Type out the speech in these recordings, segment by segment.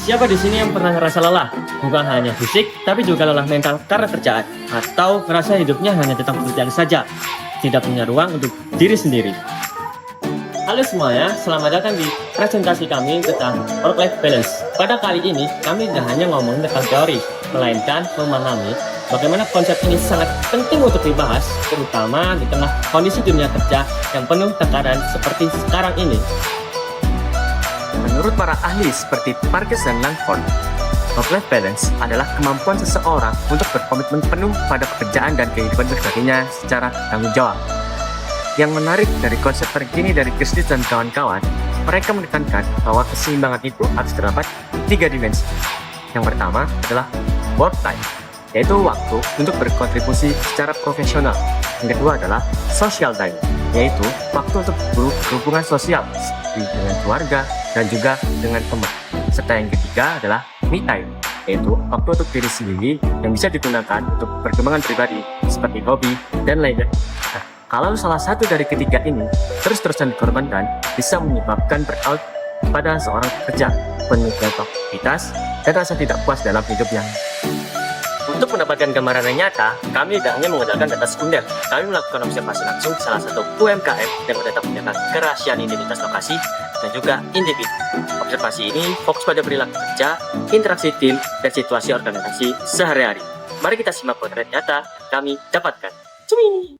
Siapa di sini yang pernah ngerasa lelah? Bukan hanya fisik, tapi juga lelah mental karena kerjaan. Atau merasa hidupnya hanya tentang pekerjaan saja, tidak punya ruang untuk diri sendiri. Halo semuanya, selamat datang di presentasi kami tentang work-life balance. Pada kali ini, kami tidak hanya ngomong tentang teori, melainkan memahami bagaimana konsep ini sangat penting untuk dibahas, terutama di tengah kondisi dunia kerja yang penuh tekanan seperti sekarang ini. Menurut para ahli seperti Parkes dan Langford, work-life balance adalah kemampuan seseorang untuk berkomitmen penuh pada pekerjaan dan kehidupan pribadinya secara tanggung jawab. Yang menarik dari konsep terkini dari Kirsty dan kawan-kawan, mereka menekankan bahwa keseimbangan itu harus terdapat 3 dimensi. Yang pertama adalah work time, yaitu waktu untuk berkontribusi secara profesional. Yang kedua adalah social time, yaitu waktu untuk berhubungan sosial seperti dengan keluarga dan juga dengan teman. Serta yang ketiga adalah me time, yaitu waktu untuk diri sendiri yang bisa digunakan untuk perkembangan pribadi seperti hobi dan lainnya. Nah, kalau salah satu dari ketiga ini terus-terusan dikorbankan, bisa menyebabkan burnout pada seorang pekerja, penuh aktivitas, dan rasa tidak puas dalam hidupnya. Untuk mendapatkan gambaran yang nyata, kami tidak hanya mengandalkan data sekunder. Kami melakukan observasi langsung di salah satu UMKM yang tetap menjaga kerahasiaan identitas lokasi dan juga individu. Observasi ini fokus pada perilaku kerja, interaksi tim, dan situasi organisasi sehari-hari. Mari kita simak potret nyata kami dapatkan. Cumi!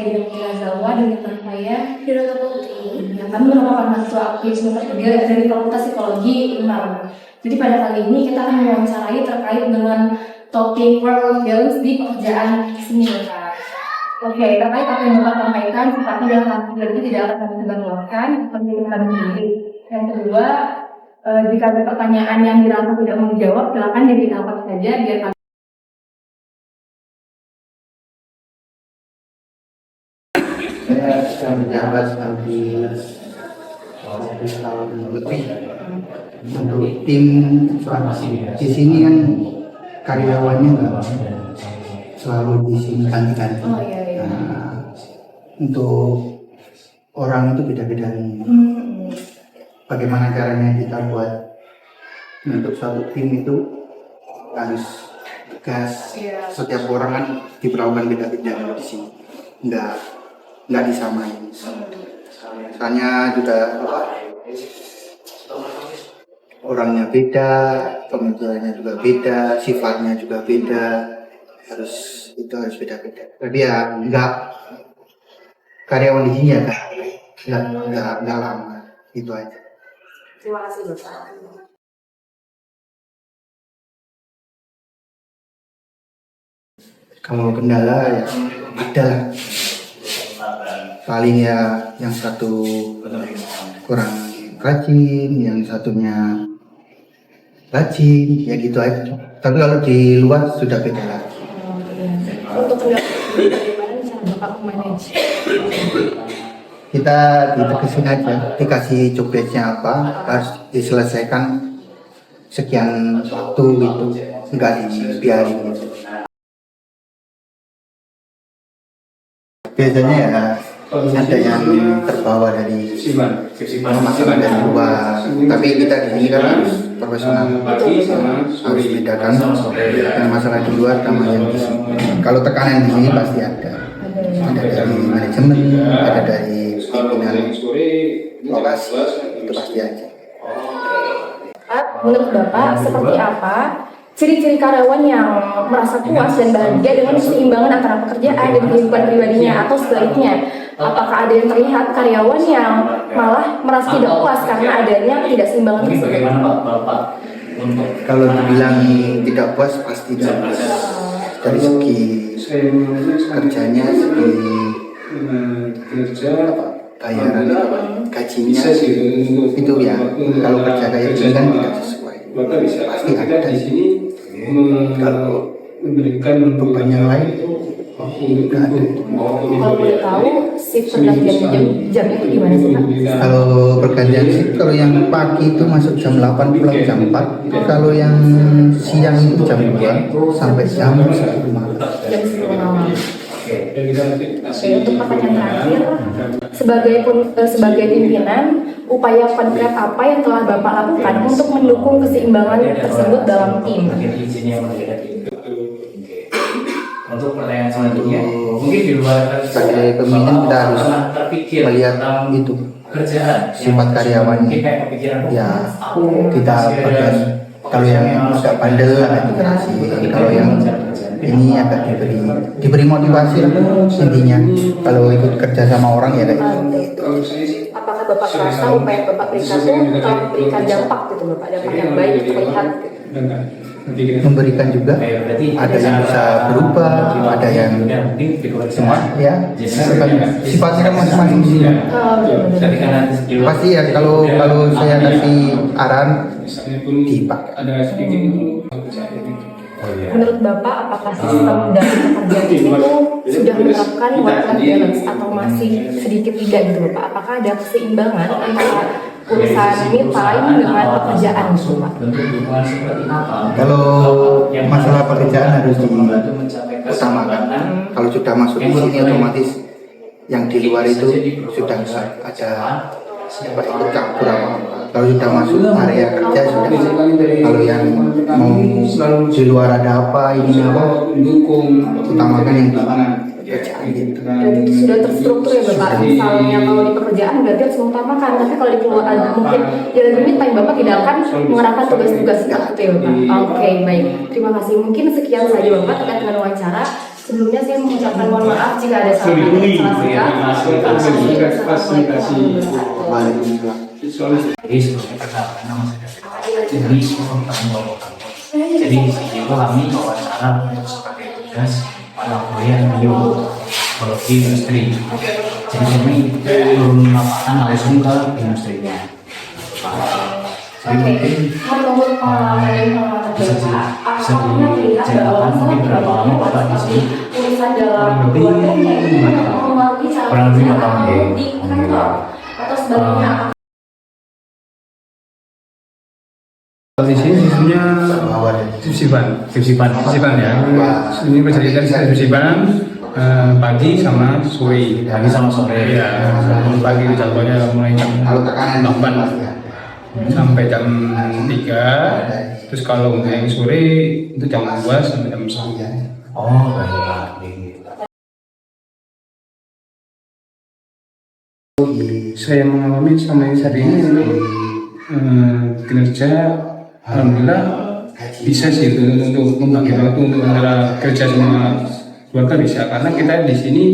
Saya Zawa dengan teman saya Hirota Putri. Kami merupakan mahasiswa aktif semester 3 dari Fakultas Psikologi UNAR. Jadi pada kali ini kita akan mewawancarai terkait dengan topik work-life balance di pekerjaan seni. Oke, terkait apa yang Bapak sampaikan, sifatnya dalam hasil ini tidak akan kami sebarluaskan, seperti kami sendiri. Yang kedua, jika ada pertanyaan yang dirasa tidak mau dijawab, silakan diberitahukan saja biar kami. Saya sudah menjabat hampir 10 tahun lebih untuk tim di sini kan karyawannya nggak selalu di sini ganti-ganti. Nah, untuk orang itu beda-beda. Bagaimana caranya kita buat untuk suatu tim itu harus tegas. Setiap orang kan diperlakukan beda-beda di sini. Nggak disamain. Soalnya juga orangnya beda, pemikirannya juga beda, sifatnya juga beda, harus beda-beda. Tapi ya nggak karyawan di sini ya nggak lama, itu aja. Terima kasih Bapak. Kalau kendala ya ada lah. Paling ya yang satu kurang rajin, yang satunya rajin, ya gitu aja. Tapi kalau di luar sudah beda lagi. Untuk bagaimana cara Bapak memanage? Kita ditegesin aja, dikasih job batch-nya apa, harus diselesaikan sekian waktu gitu, enggak dibiarin gitu. Biasanya ya ada yang terbawa dari masalah dari luar, tapi kita di sini kan harus profesional, harus bedakan yang masalah di luar sama yang di sini. Kalau tekanan di sini pasti ada dari manajemen, ada dari pimpinan lokasi, itu pasti ada. Menurut Bapak, seperti apa ciri-ciri karyawan yang merasa puas dan bahagia dengan keseimbangan antara pekerjaan dan kehidupan pribadinya, atau sebaliknya? Apakah ada yang terlihat karyawan yang malah merasa tidak puas karena adanya ketidakseimbangan tersebut? Kalau dibilang tidak puas pasti tidak puas dari segi kerjanya, segi bayaran, gajinya itu ya. Kalau kerja kayak gini kan tidak sesuai, pasti ada. Kalau beban yang lain nggak ada. Kalau boleh tahu, shift pergantian jamnya itu gimana sih Pak? Kalau pergantian shift, kalau yang pagi itu masuk jam 8 pulang jam 4, kalau yang siang itu jam 2 sampai jam 10 malam. Jam 10 malam. Oke, untuk pertanyaan terakhir, sebagai pimpinan, upaya konkret apa yang telah Bapak lakukan untuk mendukung keseimbangan tersebut dalam tim? Untuk pertanyaan selanjutnya, mungkin di luar Sebagai pemimpin kita harus melihat itu kerjaan sifat karyawannya. mungkin kayak kepikiran Ya kita bagian, kalau yang agak bandel agak dikasih, kalau yang ini agak diberi motivasi lah intinya. Kalau ikut kerja sama orang ya kayak gitu. Apakah Bapak merasa upaya yang Bapak berikan itu telah memberikan dampak gitu Bapak, dampak yang baik terlihat? Memberikan juga, ada yang bisa berubah, ada yang semua ya sifatnya kan masing-masing sih. Pasti ya kalau saya kasih arahan dipakai. Menurut Bapak, apakah sistem dari pekerjaan ini tuh sudah menerapkan work-life balance atau masih sedikit tidak gitu Bapak? Apakah ada keseimbangan antara urusan me time dengan pekerjaan gitu Pak? Kalau masalah pekerjaan harus diutamakan. Kalau sudah masuk di sini otomatis yang di luar itu sudah ada siapa ikut kabur apa. Kalau sudah masuk area kerja sudah. Kalau yang mau di luar ada apa ini apa, utamakan yang di kerjaan gitu. Dan itu sudah terstruktur ya Bapak. Misalnya kalau di pekerjaan berarti harus mengutamakan, tapi kalau di keluar mungkin ya lebih time Bapak tidak akan mengerahkan tugas-tugas seperti itu ya Bapak. Oke, baik. Terima kasih. Mungkin sekian saja Bapak terkait dengan wawancara. Sebelumnya saya mengucapkan mohon maaf jika ada salah kata. Jadi sebelumnya perkenalkan nama saya David. Jadi sejauh kami wawancara sebagai tugas mata kuliah biologi industri. Jadi kami turun lapangan langsung ke industrinya. Jadi mungkin Menurut pengalaman dan pengalaman Bapak, apakah pernah melihat bahwa mungkin berapa lama Bapak di sini? urusan dalam Lebih keluarganya itu mempengaruhi cara kurang lebih 5 tahun kerja ya. di kantor atau sebaliknya? Di sini sistemnya sip-sipan ya. Ini bercerita dari sip-sipan pagi sama sore. Pagi sama sore. Ya, pagi contohnya mulai jam 8 sampai jam 3. Terus kalau untuk yang sore itu jam 2 sampai jam 1. Oh, baik. Saya mengalami sama yang saat ini kinerja alhamdulillah bisa sih untuk membagi waktu untuk antara kerja sama keluarga bisa, karena kita di sini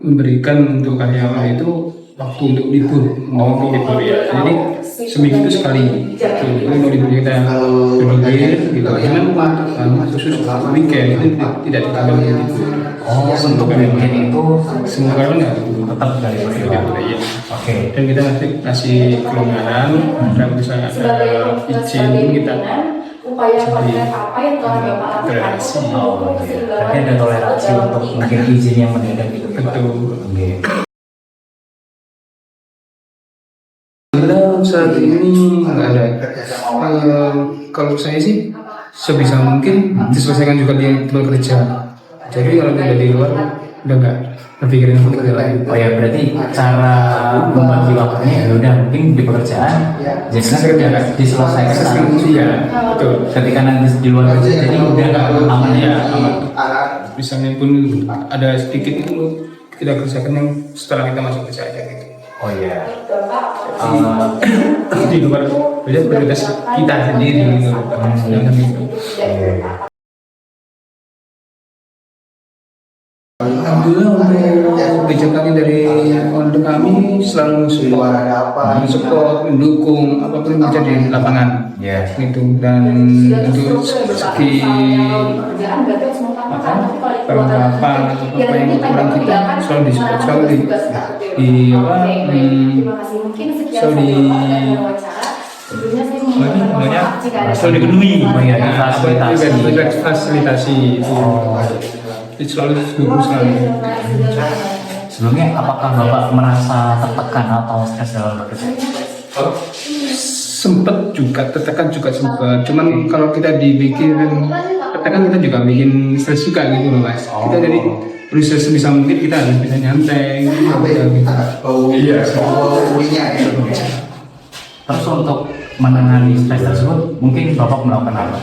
memberikan untuk karyawan itu waktu untuk libur ya. Jadi seminggu itu sekali. Jadi mau libur kita berlibur gitu. Cuman khusus weekend itu tidak ditambah libur. Oh, untuk weekend itu Semua karyawan nggak tetap dari libur ya. Oke. Dan kita kasih kelonggaran, dan misalnya ada izin kita upaya konkret apa yang telah Bapak lakukan toleransi. untuk mendukung keseimbangan Berarti ada toleransi dalam untuk tim? mungkin izin yang mendadak gitu. Pak? Betul. Oke. Alhamdulillah saat ini nggak ada. Kalau saya sih sebisa mungkin diselesaikan juga di tempat kerja. Jadi kalau tidak di luar udah nggak berpikirin untuk kerja lain. Oh ya, berarti cara membagi waktunya ya udah mungkin di pekerjaan jadi diselesaikan saat Iya, betul. ketika nanti di luar kerja jadi udah aman ya. Aman. Misalnya pun ada sedikit itu kita kerjakan yang setelah kita masuk kerja aja gitu. Oh iya. Di luar prioritas kita sendiri gitu. Alhamdulillah untuk kebijakan dari owner kami selalu support, mendukung apapun yang terjadi di lapangan. Ya. Gitu. Dan untuk segi perlengkapan apa yang kurang kita selalu disupport, selalu di Terima kasih. Mungkin sekian selalu saja Bapak dan wawancara. Sebelumnya saya sebenarnya sudah dipenuhi ya, fasilitasi itu selalu dukung selalu. Sebelumnya apakah Bapak merasa tertekan atau stres dalam bekerja? Sempet juga tertekan juga sempat, cuman kalau kita dibikin tertekan kita juga bikin stres juga gitu loh Mas. Kita jadi berusaha sebisa mungkin kita harus bisa nyantai Terus untuk menangani stres tersebut mungkin Bapak melakukan apa?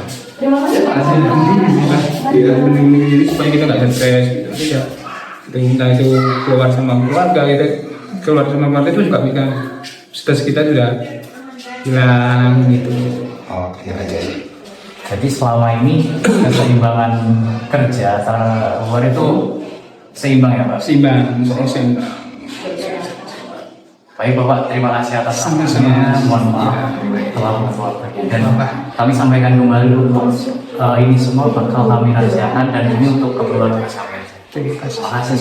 jadi supaya kita nggak stres gitu. Kita minta itu keluar sama keluarga, itu juga bisa stres kita sudah hilang gitu. Jadi selama ini keseimbangan kerja antara luar itu seimbang ya Pak? Seimbang. Baik Bapak, terima kasih atas Sama-sama. waktunya. Mohon maaf telah membuat dan kami sampaikan kembali untuk ini semua bakal kami rahasiakan dan ini untuk keperluan bersama. Terima kasih.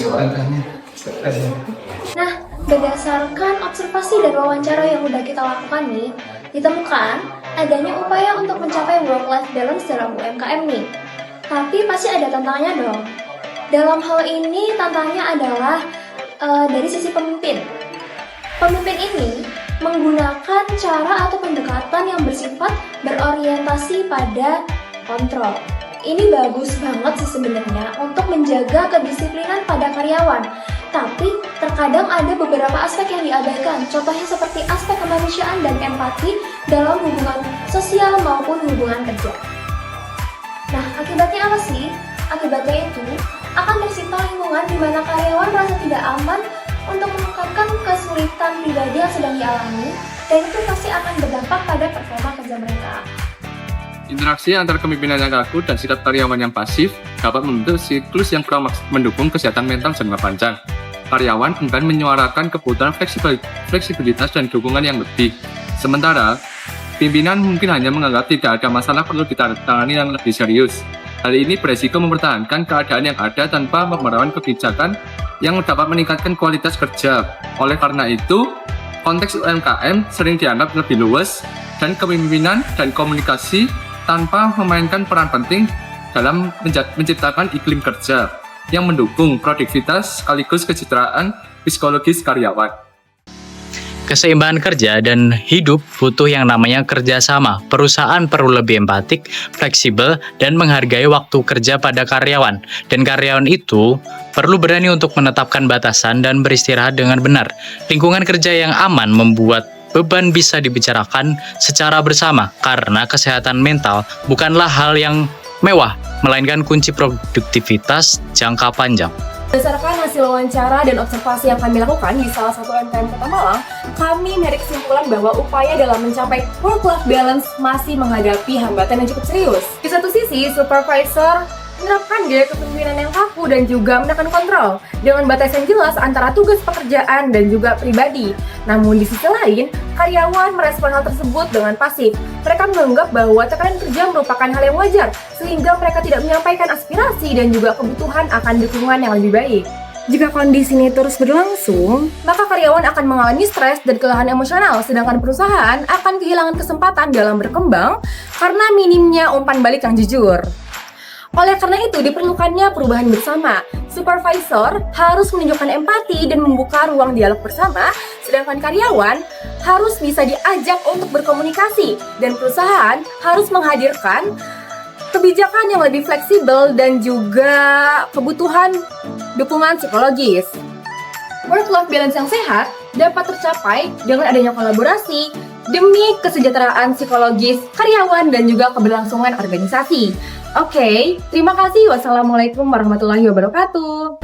Nah, berdasarkan observasi dan wawancara yang udah kita lakukan nih, ditemukan adanya upaya untuk mencapai work-life balance dalam UMKM nih. Tapi pasti ada tantangannya dong. Dalam hal ini tantangannya adalah dari sisi pemimpin. Pemimpin ini menggunakan cara atau pendekatan yang bersifat berorientasi pada kontrol. Ini bagus banget sih sebenarnya untuk menjaga kedisiplinan pada karyawan. Tapi terkadang ada beberapa aspek yang diabaikan, contohnya seperti aspek kemanusiaan dan empati dalam hubungan sosial maupun hubungan kerja. Nah, akibatnya apa sih? Akibatnya itu akan tercipta lingkungan di mana karyawan merasa tidak aman untuk mengungkapkan kesulitan pribadi yang sedang dialami, dan itu pasti akan berdampak pada performa kerja mereka. Interaksi antara kepemimpinan yang kaku dan sikap karyawan yang pasif dapat membentuk siklus yang kurang mendukung kesehatan mental jangka panjang. Karyawan enggan menyuarakan kebutuhan fleksibilitas dan dukungan yang lebih. Sementara, pimpinan mungkin hanya menganggap tidak ada masalah perlu ditangani yang lebih serius. Hal ini beresiko mempertahankan keadaan yang ada tanpa pemerawan kebijakan yang dapat meningkatkan kualitas kerja. Oleh karena itu, konteks UMKM sering dianggap lebih luas dan kepemimpinan dan komunikasi tanpa memainkan peran penting dalam menciptakan iklim kerja yang mendukung produktivitas sekaligus kesejahteraan psikologis karyawan. Keseimbangan kerja dan hidup butuh yang namanya kerjasama. Perusahaan perlu lebih empatik, fleksibel, dan menghargai waktu kerja pada karyawan. Dan karyawan itu perlu berani untuk menetapkan batasan dan beristirahat dengan benar. Lingkungan kerja yang aman membuat beban bisa dibicarakan secara bersama, karena kesehatan mental bukanlah hal yang mewah, melainkan kunci produktivitas jangka panjang. Berdasarkan hasil wawancara dan observasi yang kami lakukan di salah satu UMKM Kota Malang, kami menarik kesimpulan bahwa upaya dalam mencapai work-life balance masih menghadapi hambatan yang cukup serius. Di satu sisi, supervisor menerapkan gaya kepemimpinan yang kaku dan juga menekan kontrol dengan batasan jelas antara tugas pekerjaan dan juga pribadi. Namun di sisi lain, karyawan merespon hal tersebut dengan pasif. Mereka menganggap bahwa tekanan kerja merupakan hal yang wajar, sehingga mereka tidak menyampaikan aspirasi dan juga kebutuhan akan dukungan yang lebih baik. Jika kondisi ini terus berlangsung, maka karyawan akan mengalami stres dan kelelahan emosional, sedangkan perusahaan akan kehilangan kesempatan dalam berkembang karena minimnya umpan balik yang jujur. Oleh karena itu, diperlukannya perubahan bersama. Supervisor harus menunjukkan empati dan membuka ruang dialog bersama, sedangkan karyawan harus bisa diajak untuk berkomunikasi, dan perusahaan harus menghadirkan kebijakan yang lebih fleksibel dan juga kebutuhan dukungan psikologis. Work-life balance yang sehat dapat tercapai dengan adanya kolaborasi demi kesejahteraan psikologis karyawan dan juga keberlangsungan organisasi. Oke, terima kasih. Wassalamualaikum warahmatullahi wabarakatuh.